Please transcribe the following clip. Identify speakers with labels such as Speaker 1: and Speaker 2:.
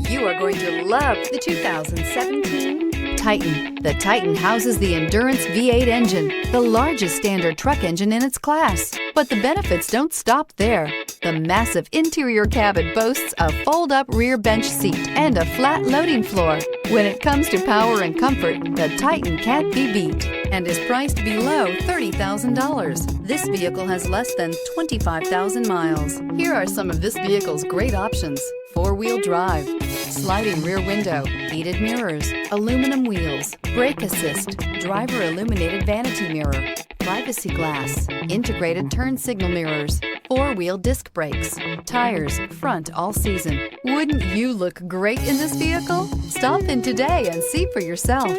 Speaker 1: You are going to love the 2017 Titan. The Titan houses the Endurance V8 engine, the largest standard truck engine in its class. But the benefits don't stop there. The massive interior cabin boasts a fold-up rear bench seat and a flat loading floor. When it comes to power and comfort, the Titan can't be beat and is priced below $30,000. This vehicle has less than 25,000 miles. Here are some of this vehicle's great options: four-wheel drive, sliding rear window, heated mirrors, aluminum wheels, brake assist, driver illuminated vanity mirror, privacy glass, integrated turn signal mirrors, four-wheel disc brakes, tires, front all season. Wouldn't you look great in this vehicle? Stop in today and see for yourself.